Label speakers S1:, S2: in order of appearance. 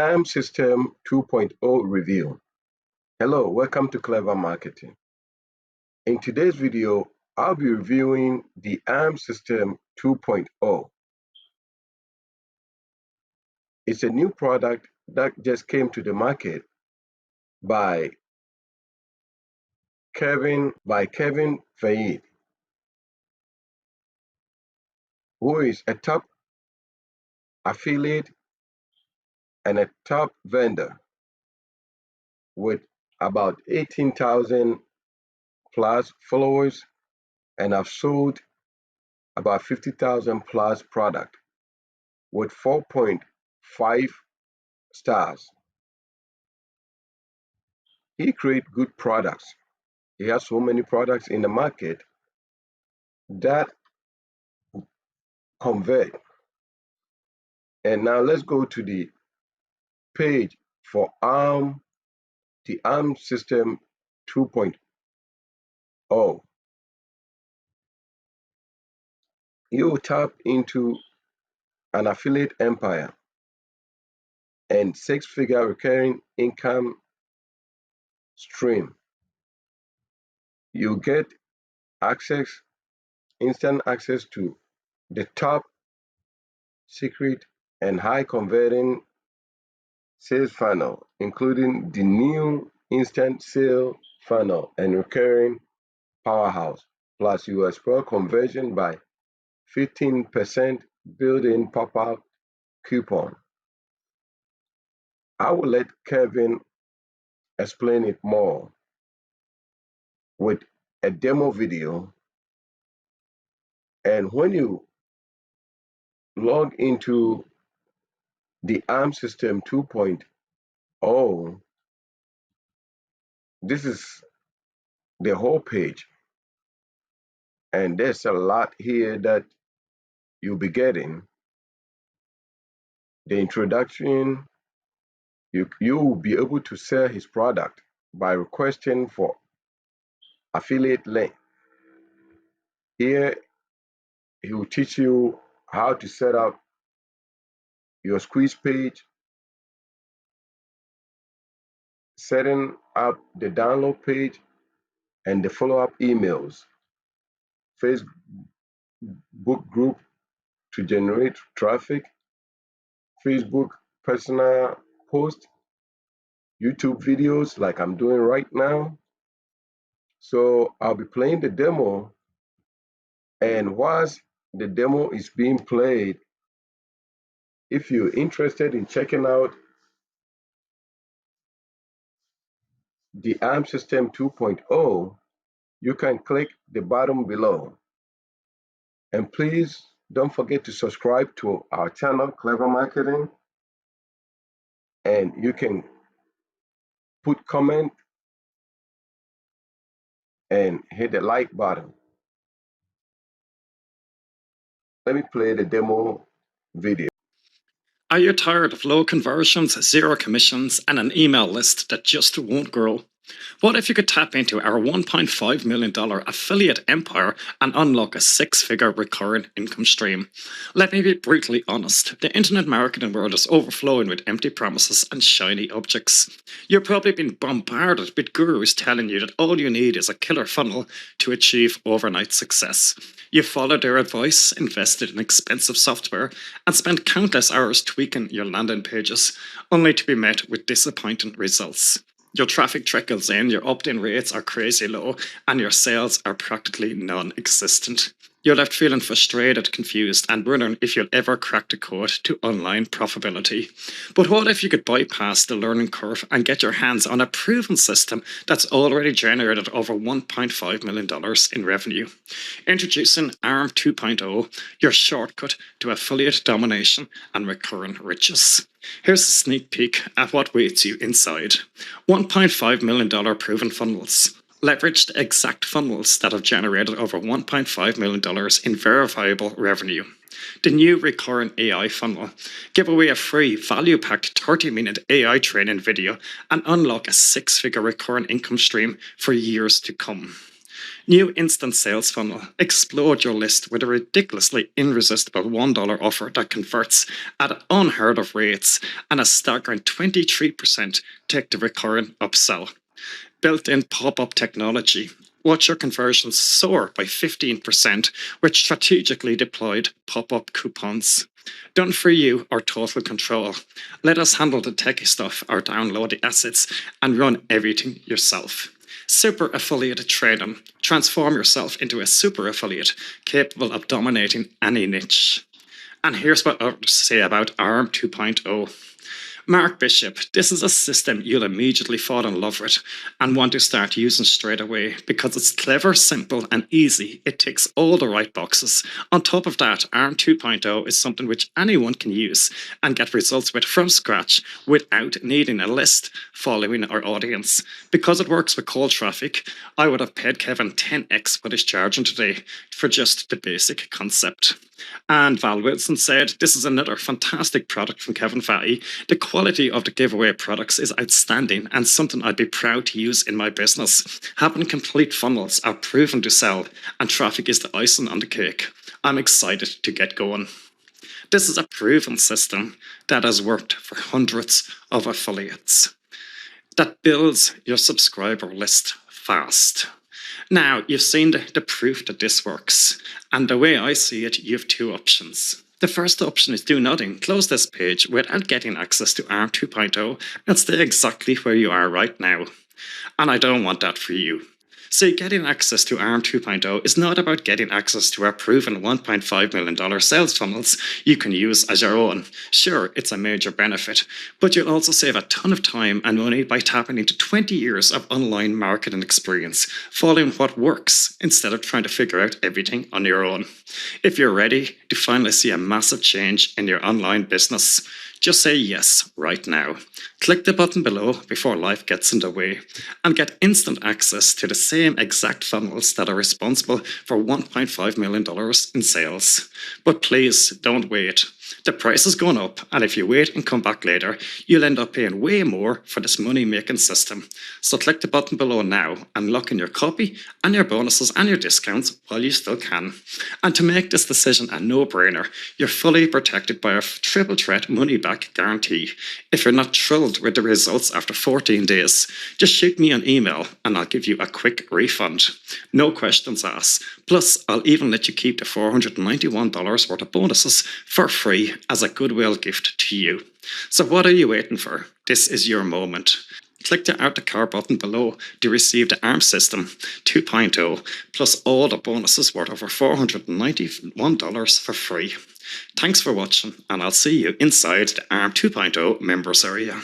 S1: ARM System 2.0 review. Hello, welcome to Clever Marketing. In today's video, I'll be reviewing the ARM System 2.0. It's a new product that just came to the market by Kevin Fahey, who is a top affiliate and a top vendor with about 18,000 plus followers, and I've sold about 50,000 plus product with 4.5 stars. He creates good products. He has so many products in the market that convert. And now let's go to the page for the ARM System 2.0. You tap into an affiliate empire and six-figure recurring income stream. You get instant access to the top secret and high converting sales funnel, including the new instant sale funnel and recurring powerhouse. Plus, you explore conversion by 15% built-in pop-up coupon. I will let Kevin explain it more with a demo video. And when you log into the ARM System 2.0, this is the whole page. And there's a lot here that you'll be getting. The introduction, you will be able to sell his product by requesting for affiliate link. Here, he will teach you how to set up your squeeze page, setting up the download page and the follow-up emails, Facebook group to generate traffic, Facebook personal post, YouTube videos like I'm doing right now. So I'll be playing the demo, and whilst the demo is being played, if you're interested in checking out the ARM System 2.0, you can click the button below. And please don't forget to subscribe to our channel, Clever Marketing, and you can put comment and hit the like button. Let me play the demo video.
S2: Are you tired of low conversions, zero commissions, and an email list that just won't grow? What if you could tap into our $1.5 million affiliate empire and unlock a six-figure recurring income stream? Let me be brutally honest. The internet marketing world is overflowing with empty promises and shiny objects. You've probably been bombarded with gurus telling you that all you need is a killer funnel to achieve overnight success. You followed their advice, invested in expensive software, and spent countless hours tweaking your landing pages, only to be met with disappointing results. Your traffic trickles in, your opt-in rates are crazy low, and your sales are practically non-existent. You're left feeling frustrated, confused, and wondering if you'll ever crack the code to online profitability. But what if you could bypass the learning curve and get your hands on a proven system that's already generated over $1.5 million in revenue? Introducing ARM 2.0, your shortcut to affiliate domination and recurring riches. Here's a sneak peek at what waits you inside. $1.5 million proven funnels. Leverage the exact funnels that have generated over $1.5 million in verifiable revenue. The new recurring AI funnel. Give away a free, value-packed 30-minute AI training video and unlock a six-figure recurring income stream for years to come. New instant sales funnel. Explode your list with a ridiculously irresistible $1 offer that converts at unheard of rates and a staggering 23% take the recurring upsell. Built-in pop-up technology. Watch your conversions soar by 15% with strategically deployed pop-up coupons. Done for you or total control. Let us handle the techie stuff or download the assets and run everything yourself. Super affiliate training. Transform yourself into a super affiliate capable of dominating any niche. And here's what I have to say about ARM 2.0. Mark Bishop, this is a system you'll immediately fall in love with and want to start using straight away because it's clever, simple, and easy. It ticks all the right boxes. On top of that, ARM 2.0 is something which anyone can use and get results with from scratch without needing a list, following, or audience. Because it works with cold traffic, I would have paid Kevin 10x what he's charging today for just the basic concept. And Val Wilson said, this is another fantastic product from Kevin Fahey. The quality of the giveaway products is outstanding and something I'd be proud to use in my business. Having complete funnels are proven to sell and traffic is the icing on the cake. I'm excited to get going. This is a proven system that has worked for hundreds of affiliates that builds your subscriber list fast. Now, you've seen the proof that this works. And the way I see it, you have two options. The first option is do nothing. Close this page without getting access to ARM 2.0 and stay exactly where you are right now. And I don't want that for you. So getting access to ARM 2.0 is not about getting access to our proven $1.5 million sales funnels you can use as your own. Sure, it's a major benefit, but you'll also save a ton of time and money by tapping into 20 years of online marketing experience, following what works instead of trying to figure out everything on your own. If you're ready to finally see a massive change in your online business, just say yes right now. Click the button below before life gets in the way and get instant access to the same exact funnels that are responsible for $1.5 million in sales. But please don't wait. The price has gone up, and if you wait and come back later, you'll end up paying way more for this money-making system. So click the button below now and lock in your copy and your bonuses and your discounts while you still can. And to make this decision a no-brainer, you're fully protected by a triple threat money-back guarantee. If you're not thrilled with the results after 14 days, just shoot me an email and I'll give you a quick refund. No questions asked. Plus, I'll even let you keep the $491 worth of bonuses for free as a goodwill gift to you. So what are you waiting for? This is your moment. Click the Add to Cart button below to receive the ARM System 2.0 plus all the bonuses worth over $491 for free. Thanks for watching, and I'll see you inside the ARM 2.0 members area.